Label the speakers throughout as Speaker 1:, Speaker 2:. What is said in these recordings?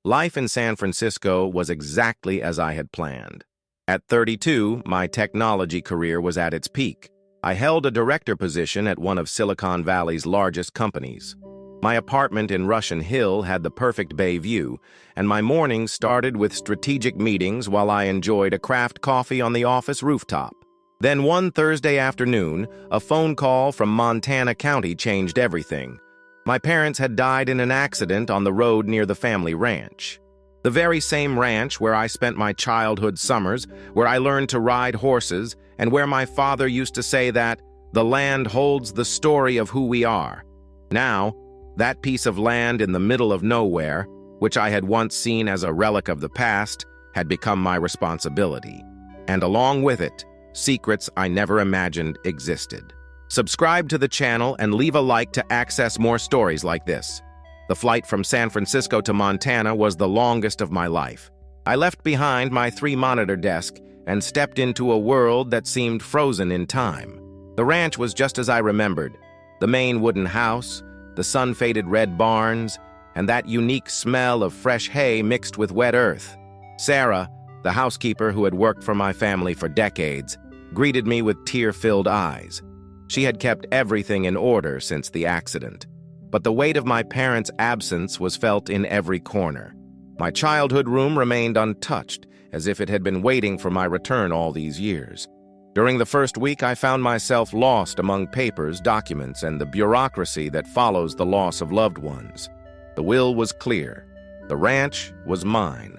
Speaker 1: Life in San Francisco was exactly as I had planned. At 32, my technology career was at its peak. I held a director position at one of Silicon Valley's largest companies. My apartment in Russian Hill had the perfect bay view, and my mornings started with strategic meetings while I enjoyed a craft coffee on the office rooftop. Then one Thursday afternoon, a phone call from Montana County changed everything. My parents had died in an accident on the road near the family ranch. The very same ranch where I spent my childhood summers, where I learned to ride horses, and where my father used to say that the land holds the story of who we are. Now, that piece of land in the middle of nowhere, which I had once seen as a relic of the past, had become my responsibility. And along with it, secrets I never imagined existed. Subscribe to the channel and leave a like to access more stories like this. The flight from San Francisco to Montana was the longest of my life. I left behind my 3-monitor desk and stepped into a world that seemed frozen in time. The ranch was just as I remembered. The main wooden house, the sun-faded red barns, and that unique smell of fresh hay mixed with wet earth. Sarah, the housekeeper who had worked for my family for decades, greeted me with tear-filled eyes. She had kept everything in order since the accident, but the weight of my parents' absence was felt in every corner. My childhood room remained untouched, as if it had been waiting for my return all these years. During the first week, I found myself lost among papers, documents, and the bureaucracy that follows the loss of loved ones. The will was clear. The ranch was mine,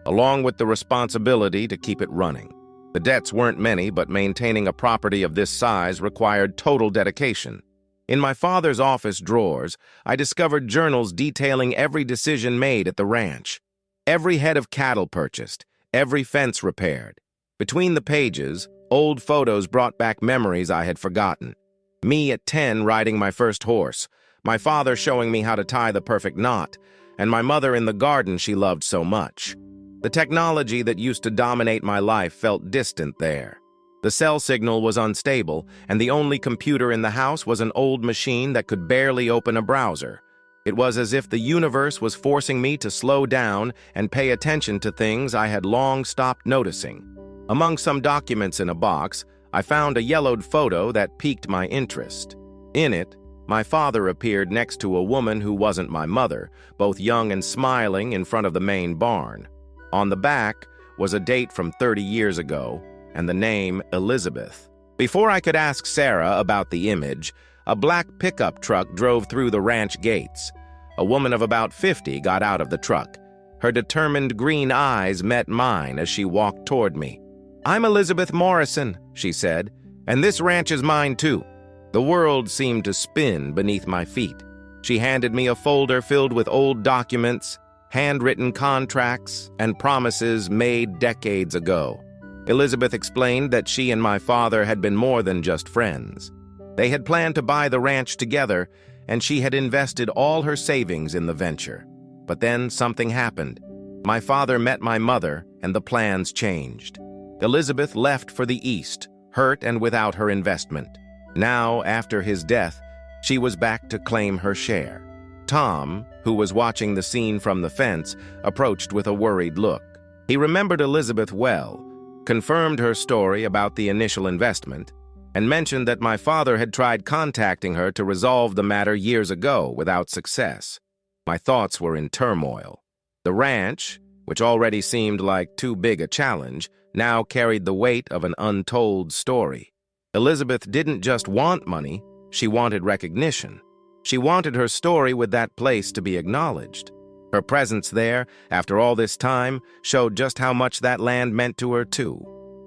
Speaker 1: along with the responsibility to keep it running. The debts weren't many, but maintaining a property of this size required total dedication. In my father's office drawers, I discovered journals detailing every decision made at the ranch. Every head of cattle purchased, every fence repaired. Between the pages, old photos brought back memories I had forgotten. Me at 10 riding my first horse, my father showing me how to tie the perfect knot, and my mother in the garden she loved so much. The technology that used to dominate my life felt distant there. The cell signal was unstable, and the only computer in the house was an old machine that could barely open a browser. It was as if the universe was forcing me to slow down and pay attention to things I had long stopped noticing. Among some documents in a box, I found a yellowed photo that piqued my interest. In it, my father appeared next to a woman who wasn't my mother, both young and smiling in front of the main barn. On the back was a date from 30 years ago and the name Elizabeth. Before I could ask Sarah about the image, a black pickup truck drove through the ranch gates. A woman of about 50 got out of the truck. Her determined green eyes met mine as she walked toward me. "I'm Elizabeth Morrison," she said, "and this ranch is mine too." The world seemed to spin beneath my feet. She handed me a folder filled with old documents, handwritten contracts, and promises made decades ago. Elizabeth explained that she and my father had been more than just friends. They had planned to buy the ranch together, and she had invested all her savings in the venture. But then something happened. My father met my mother, and the plans changed. Elizabeth left for the East, hurt and without her investment. Now, after his death, she was back to claim her share. Tom, who was watching the scene from the fence, approached with a worried look. He remembered Elizabeth well, confirmed her story about the initial investment, and mentioned that my father had tried contacting her to resolve the matter years ago without success. My thoughts were in turmoil. The ranch, which already seemed like too big a challenge, now carried the weight of an untold story. Elizabeth didn't just want money, she wanted recognition. She wanted her story with that place to be acknowledged. Her presence there, after all this time, showed just how much that land meant to her, too.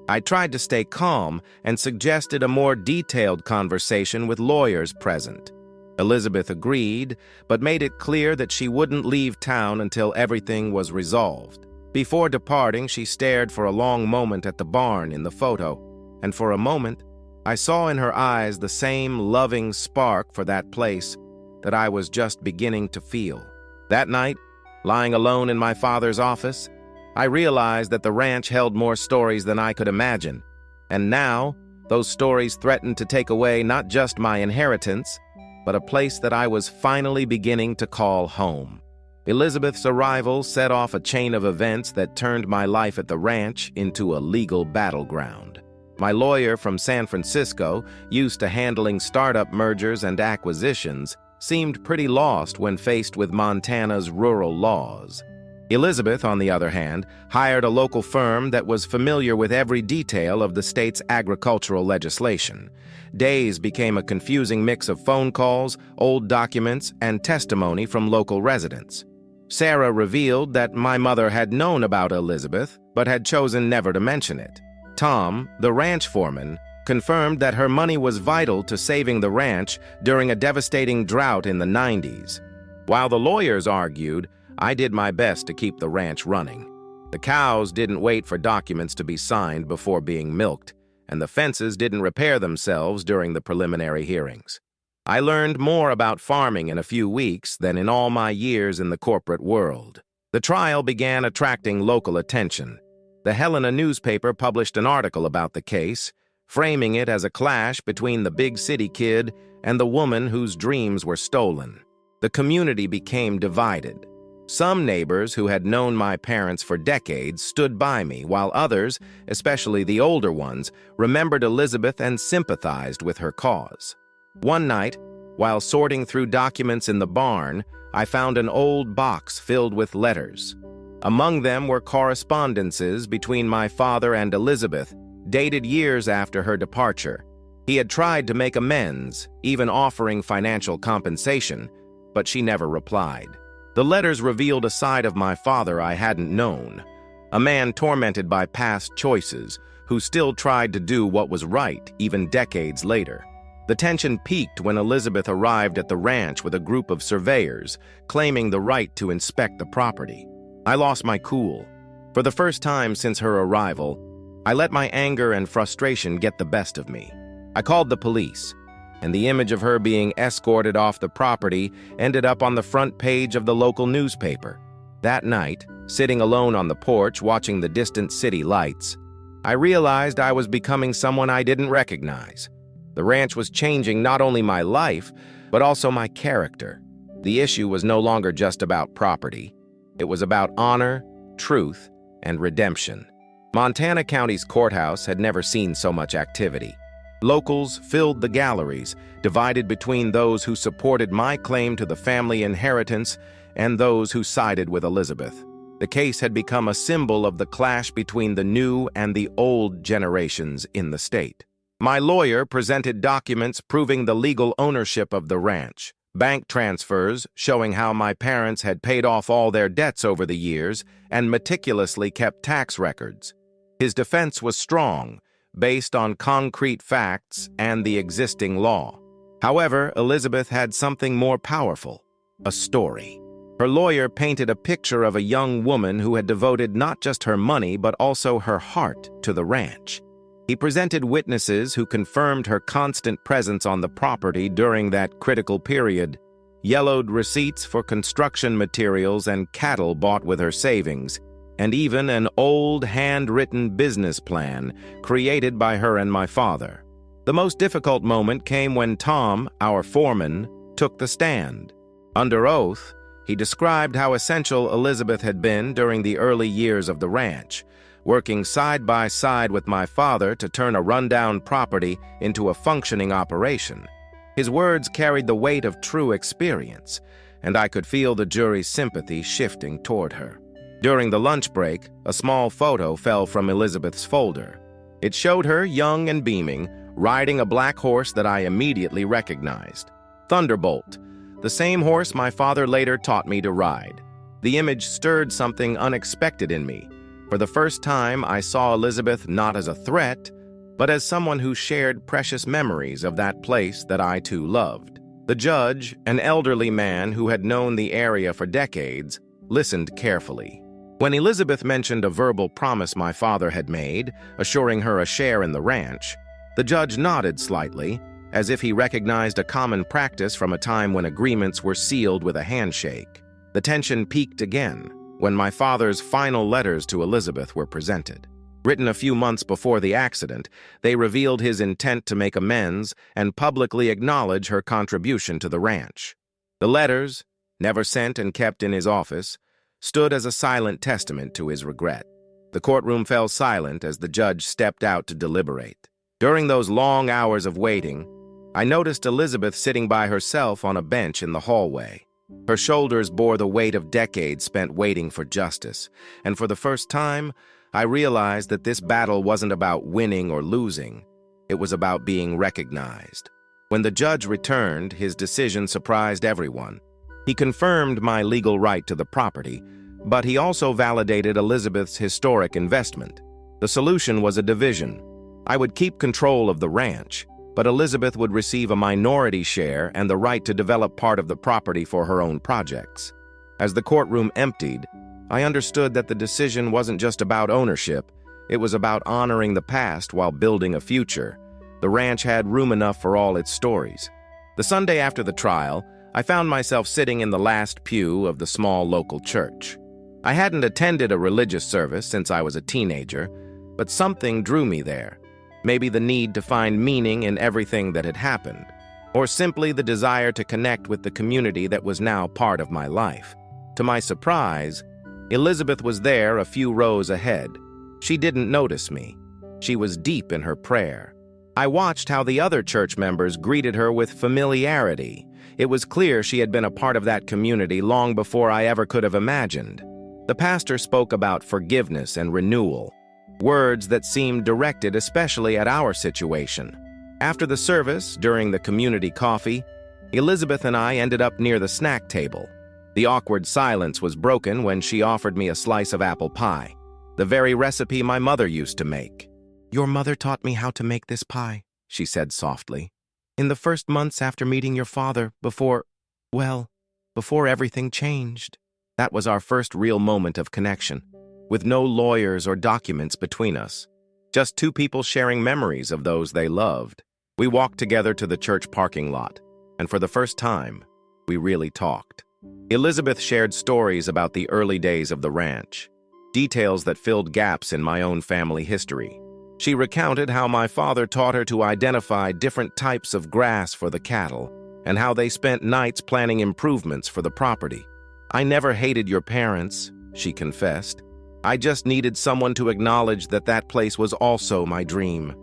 Speaker 1: I tried to stay calm and suggested a more detailed conversation with lawyers present. Elizabeth agreed, but made it clear that she wouldn't leave town until everything was resolved. Before departing, she stared for a long moment at the barn in the photo, and for a moment, I saw in her eyes the same loving spark for that place that I was just beginning to feel. That night, lying alone in my father's office, I realized that the ranch held more stories than I could imagine. And now, those stories threatened to take away not just my inheritance, but a place that I was finally beginning to call home. Elizabeth's arrival set off a chain of events that turned my life at the ranch into a legal battleground. My lawyer from San Francisco, used to handling startup mergers and acquisitions, seemed pretty lost when faced with Montana's rural laws. Elizabeth, on the other hand, hired a local firm that was familiar with every detail of the state's agricultural legislation. Days became a confusing mix of phone calls, old documents, and testimony from local residents. Sarah revealed that my mother had known about Elizabeth, but had chosen never to mention it. Tom, the ranch foreman, confirmed that her money was vital to saving the ranch during a devastating drought in the 90s. While the lawyers argued, I did my best to keep the ranch running. The cows didn't wait for documents to be signed before being milked, and the fences didn't repair themselves during the preliminary hearings. I learned more about farming in a few weeks than in all my years in the corporate world. The trial began attracting local attention. The Helena newspaper published an article about the case, framing it as a clash between the big city kid and the woman whose dreams were stolen. The community became divided. Some neighbors who had known my parents for decades stood by me, while others, especially the older ones, remembered Elizabeth and sympathized with her cause. One night, while sorting through documents in the barn, I found an old box filled with letters. Among them were correspondences between my father and Elizabeth, dated years after her departure. He had tried to make amends, even offering financial compensation, but she never replied. The letters revealed a side of my father I hadn't known, a man tormented by past choices who still tried to do what was right even decades later. The tension peaked when Elizabeth arrived at the ranch with a group of surveyors, claiming the right to inspect the property. I lost my cool. For the first time since her arrival, I let my anger and frustration get the best of me. I called the police, and the image of her being escorted off the property ended up on the front page of the local newspaper. That night, sitting alone on the porch watching the distant city lights, I realized I was becoming someone I didn't recognize. The ranch was changing not only my life, but also my character. The issue was no longer just about property. It was about honor, truth, and redemption. Montana County's courthouse had never seen so much activity. Locals filled the galleries, divided between those who supported my claim to the family inheritance and those who sided with Elizabeth. The case had become a symbol of the clash between the new and the old generations in the state. My lawyer presented documents proving the legal ownership of the ranch, bank transfers showing how my parents had paid off all their debts over the years and meticulously kept tax records. His defense was strong, based on concrete facts and the existing law. However, Elizabeth had something more powerful, a story. Her lawyer painted a picture of a young woman who had devoted not just her money but also her heart to the ranch. He presented witnesses who confirmed her constant presence on the property during that critical period, yellowed receipts for construction materials and cattle bought with her savings, and even an old handwritten business plan created by her and my father. The most difficult moment came when Tom, our foreman, took the stand. Under oath, he described how essential Elizabeth had been during the early years of the ranch, working side by side with my father to turn a rundown property into a functioning operation. His words carried the weight of true experience, and I could feel the jury's sympathy shifting toward her. During the lunch break, a small photo fell from Elizabeth's folder. It showed her, young and beaming, riding a black horse that I immediately recognized. Thunderbolt, the same horse my father later taught me to ride. The image stirred something unexpected in me. For the first time, I saw Elizabeth not as a threat, but as someone who shared precious memories of that place that I too loved. The judge, an elderly man who had known the area for decades, listened carefully. When Elizabeth mentioned a verbal promise my father had made, assuring her a share in the ranch, the judge nodded slightly, as if he recognized a common practice from a time when agreements were sealed with a handshake. The tension peaked again when my father's final letters to Elizabeth were presented. Written a few months before the accident, they revealed his intent to make amends and publicly acknowledge her contribution to the ranch. The letters, never sent and kept in his office, stood as a silent testament to his regret. The courtroom fell silent as the judge stepped out to deliberate. During those long hours of waiting, I noticed Elizabeth sitting by herself on a bench in the hallway. Her shoulders bore the weight of decades spent waiting for justice, and for the first time, I realized that this battle wasn't about winning or losing. It was about being recognized. When the judge returned, his decision surprised everyone. He confirmed my legal right to the property, but he also validated Elizabeth's historic investment. The solution was a division. I would keep control of the ranch, but Elizabeth would receive a minority share and the right to develop part of the property for her own projects. As the courtroom emptied, I understood that the decision wasn't just about ownership, it was about honoring the past while building a future. The ranch had room enough for all its stories. The Sunday after the trial, I found myself sitting in the last pew of the small local church. I hadn't attended a religious service since I was a teenager, but something drew me there. Maybe the need to find meaning in everything that had happened, or simply the desire to connect with the community that was now part of my life. To my surprise, Elizabeth was there a few rows ahead. She didn't notice me. She was deep in her prayer. I watched how the other church members greeted her with familiarity. It was clear she had been a part of that community long before I ever could have imagined. The pastor spoke about forgiveness and renewal, words that seemed directed especially at our situation. After the service, during the community coffee, Elizabeth and I ended up near the snack table. The awkward silence was broken when she offered me a slice of apple pie, the very recipe my mother used to make. "Your mother taught me how to make this pie," she said softly. "In the first months after meeting your father, before everything changed." That was our first real moment of connection, with no lawyers or documents between us, just two people sharing memories of those they loved. We walked together to the church parking lot, and for the first time, we really talked. Elizabeth shared stories about the early days of the ranch, details that filled gaps in my own family history. She recounted how my father taught her to identify different types of grass for the cattle, and how they spent nights planning improvements for the property. "I never hated your parents," she confessed. "I just needed someone to acknowledge that that place was also my dream."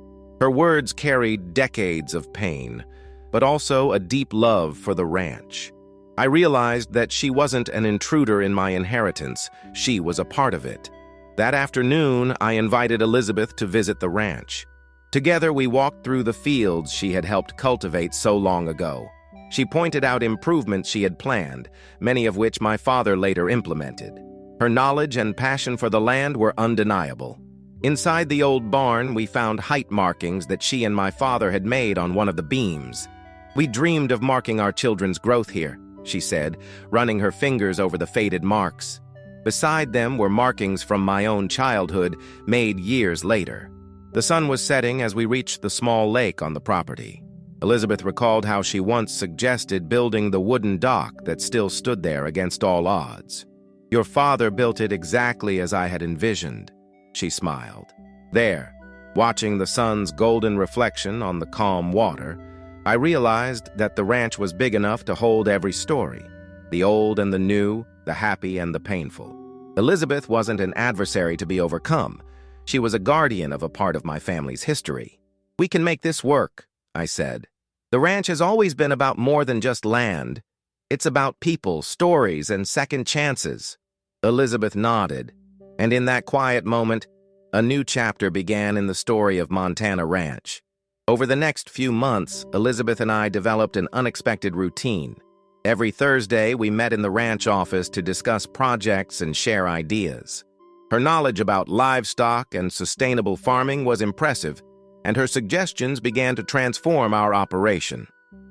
Speaker 1: Her words carried decades of pain, but also a deep love for the ranch. I realized that she wasn't an intruder in my inheritance, she was a part of it. That afternoon, I invited Elizabeth to visit the ranch. Together, we walked through the fields she had helped cultivate so long ago. She pointed out improvements she had planned, many of which my father later implemented. Her knowledge and passion for the land were undeniable. Inside the old barn, we found height markings that she and my father had made on one of the beams. "We dreamed of marking our children's growth here," she said, running her fingers over the faded marks. Beside them were markings from my own childhood, made years later. The sun was setting as we reached the small lake on the property. Elizabeth recalled how she once suggested building the wooden dock that still stood there against all odds. "Your father built it exactly as I had envisioned," she smiled. There, watching the sun's golden reflection on the calm water, I realized that the ranch was big enough to hold every story, the old and the new, the happy and the painful. Elizabeth wasn't an adversary to be overcome. She was a guardian of a part of my family's history. "We can make this work," I said. "The ranch has always been about more than just land. It's about people, stories, and second chances." Elizabeth nodded, and in that quiet moment, a new chapter began in the story of Montana Ranch. Over the next few months, Elizabeth and I developed an unexpected routine. Every Thursday, we met in the ranch office to discuss projects and share ideas. Her knowledge about livestock and sustainable farming was impressive, and her suggestions began to transform our operation.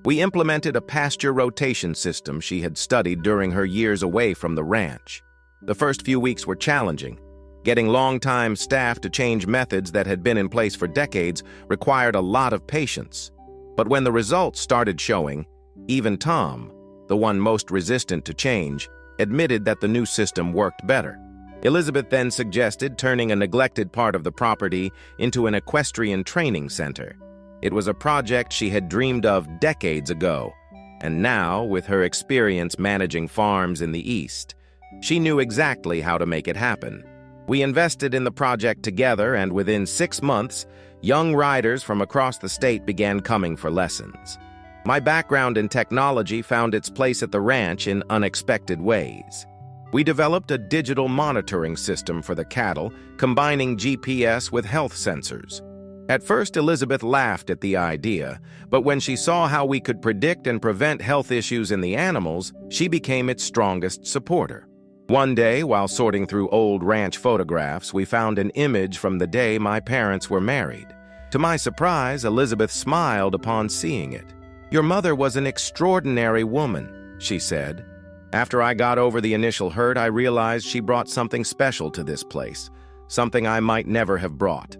Speaker 1: We implemented a pasture rotation system she had studied during her years away from the ranch. The first few weeks were challenging. Getting longtime staff to change methods that had been in place for decades required a lot of patience. But when the results started showing, even Tom, the one most resistant to change, admitted that the new system worked better. Elizabeth then suggested turning a neglected part of the property into an equestrian training center. It was a project she had dreamed of decades ago, And now, with her experience managing farms in the East, she knew exactly how to make it happen. We invested in the project together, and within 6 months, young riders from across the state began coming for lessons. My background in technology found its place at the ranch in unexpected ways. We developed a digital monitoring system for the cattle, combining GPS with health sensors. At first, Elizabeth laughed at the idea, but when she saw how we could predict and prevent health issues in the animals, she became its strongest supporter. One day, while sorting through old ranch photographs, we found an image from the day my parents were married. To my surprise, Elizabeth smiled upon seeing it. "Your mother was an extraordinary woman," she said. After I got over the initial hurt, I realized she brought something special to this place, something I might never have brought.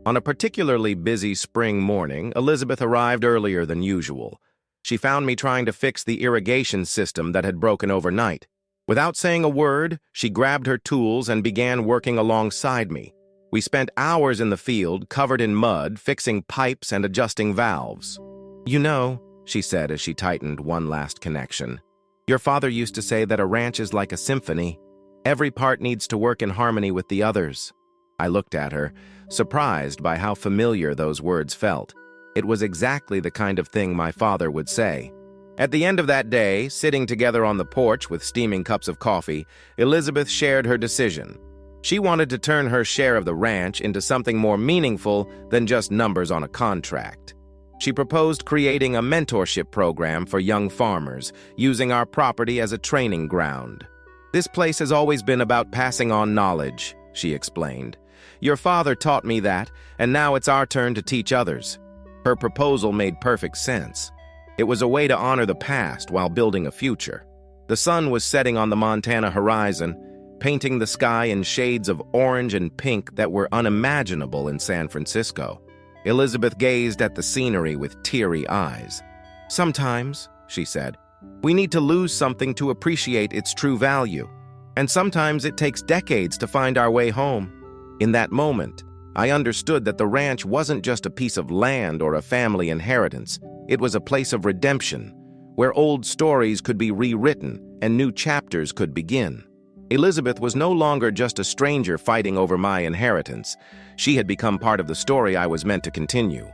Speaker 1: On a particularly busy spring morning, Elizabeth arrived earlier than usual. She found me trying to fix the irrigation system that had broken overnight. Without saying a word, she grabbed her tools and began working alongside me. We spent hours in the field, covered in mud, fixing pipes and adjusting valves. "You know," she said as she tightened one last connection, "your father used to say that a ranch is like a symphony. Every part needs to work in harmony with the others." I looked at her, surprised by how familiar those words felt. It was exactly the kind of thing my father would say. At the end of that day, sitting together on the porch with steaming cups of coffee, Elizabeth shared her decision. She wanted to turn her share of the ranch into something more meaningful than just numbers on a contract. She proposed creating a mentorship program for young farmers, using our property as a training ground. "This place has always been about passing on knowledge," she explained. "Your father taught me that, and now it's our turn to teach others." Her proposal made perfect sense. It was a way to honor the past while building a future. The sun was setting on the Montana horizon, painting the sky in shades of orange and pink that were unimaginable in San Francisco. Elizabeth gazed at the scenery with teary eyes. "Sometimes," she said, "we need to lose something to appreciate its true value. And sometimes it takes decades to find our way home." In that moment, I understood that the ranch wasn't just a piece of land or a family inheritance. It was a place of redemption, where old stories could be rewritten and new chapters could begin. Elizabeth was no longer just a stranger fighting over my inheritance. She had become part of the story I was meant to continue.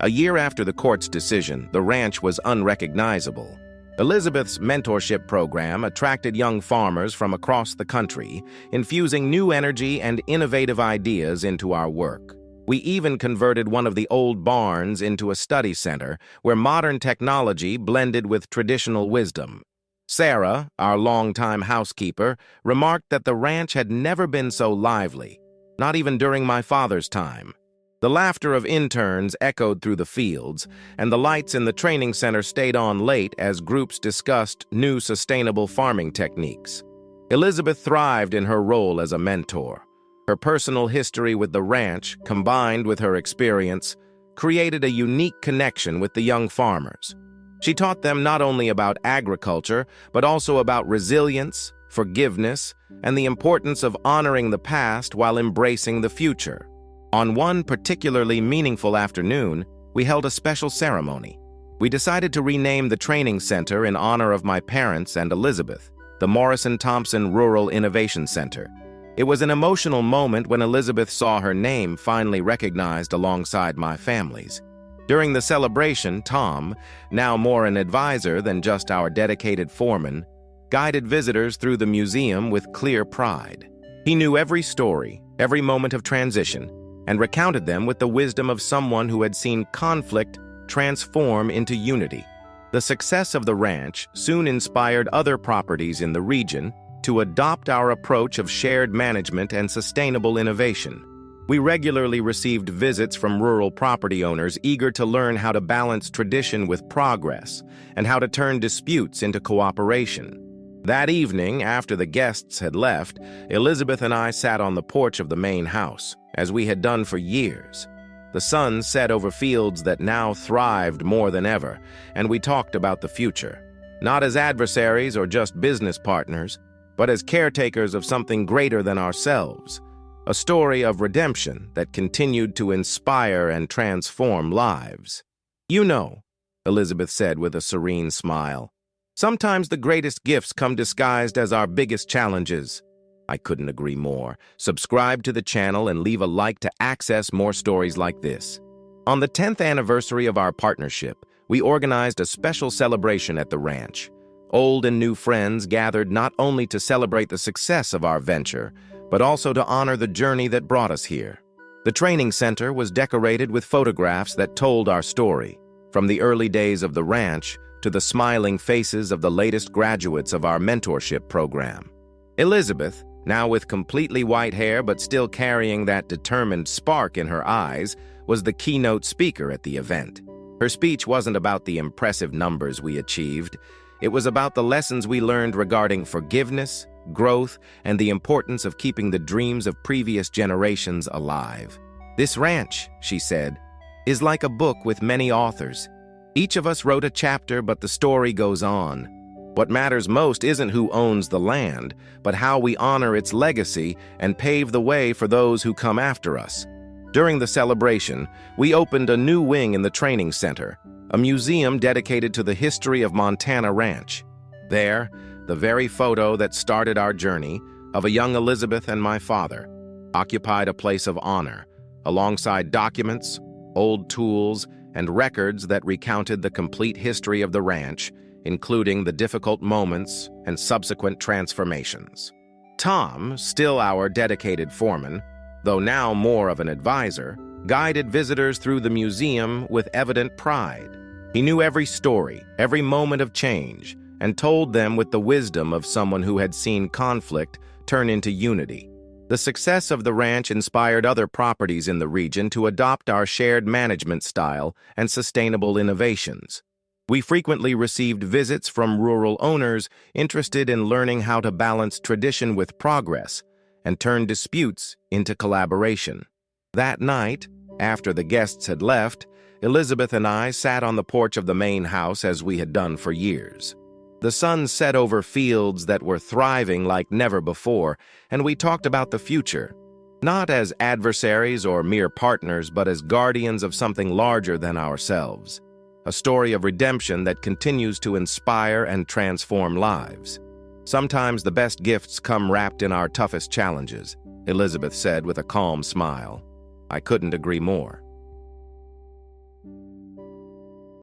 Speaker 1: A year after the court's decision, the ranch was unrecognizable. Elizabeth's mentorship program attracted young farmers from across the country, infusing new energy and innovative ideas into our work. We even converted one of the old barns into a study center where modern technology blended with traditional wisdom. Sarah, our longtime housekeeper, remarked that the ranch had never been so lively, not even during my father's time. The laughter of interns echoed through the fields, and the lights in the training center stayed on late as groups discussed new sustainable farming techniques. Elizabeth thrived in her role as a mentor. Her personal history with the ranch, combined with her experience, created a unique connection with the young farmers. She taught them not only about agriculture, but also about resilience, forgiveness, and the importance of honoring the past while embracing the future. On one particularly meaningful afternoon, we held a special ceremony. We decided to rename the training center in honor of my parents and Elizabeth, the Morrison Thompson Rural Innovation Center. It was an emotional moment when Elizabeth saw her name finally recognized alongside my family's. During the celebration, Tom, now more an advisor than just our dedicated foreman, guided visitors through the museum with clear pride. He knew every story, every moment of transition, and recounted them with the wisdom of someone who had seen conflict transform into unity. The success of the ranch soon inspired other properties in the region to adopt our approach of shared management and sustainable innovation. We regularly received visits from rural property owners eager to learn how to balance tradition with progress and how to turn disputes into cooperation. That evening, after the guests had left, Elizabeth and I sat on the porch of the main house, as we had done for years. The sun set over fields that now thrived more than ever, and we talked about the future, not as adversaries or just business partners, but as caretakers of something greater than ourselves, a story of redemption that continued to inspire and transform lives. "You know," Elizabeth said with a serene smile, Sometimes the greatest gifts come disguised as our biggest challenges. I couldn't agree more. Subscribe to the channel and leave a like to access more stories like this. On the 10th anniversary of our partnership, we organized a special celebration at the ranch. Old and new friends gathered not only to celebrate the success of our venture, but also to honor the journey that brought us here. The training center was decorated with photographs that told our story, from the early days of the ranch to the smiling faces of the latest graduates of our mentorship program. Elizabeth, now with completely white hair but still carrying that determined spark in her eyes, was the keynote speaker at the event. Her speech wasn't about the impressive numbers we achieved. It was about the lessons we learned regarding forgiveness, growth, and the importance of keeping the dreams of previous generations alive. "This ranch," she said, "is like a book with many authors. Each of us wrote a chapter, but the story goes on. What matters most isn't who owns the land, but how we honor its legacy and pave the way for those who come after us." During the celebration, we opened a new wing in the training center, a museum dedicated to the history of Montana Ranch. There, the very photo that started our journey, of a young Elizabeth and my father, occupied a place of honor, alongside documents, old tools, and records that recounted the complete history of the ranch, including the difficult moments and subsequent transformations. Tom, still our dedicated foreman, though now more of an advisor, guided visitors through the museum with evident pride. He knew every story, every moment of change, and told them with the wisdom of someone who had seen conflict turn into unity. The success of the ranch inspired other properties in the region to adopt our shared management style and sustainable innovations. We frequently received visits from rural owners interested in learning how to balance tradition with progress and turn disputes into collaboration. That night, after the guests had left, Elizabeth and I sat on the porch of the main house as we had done for years. The sun set over fields that were thriving like never before, and we talked about the future, not as adversaries or mere partners, but as guardians of something larger than ourselves. A story of redemption that continues to inspire and transform lives. "Sometimes the best gifts come wrapped in our toughest challenges," Elizabeth said with a calm smile. I couldn't agree more.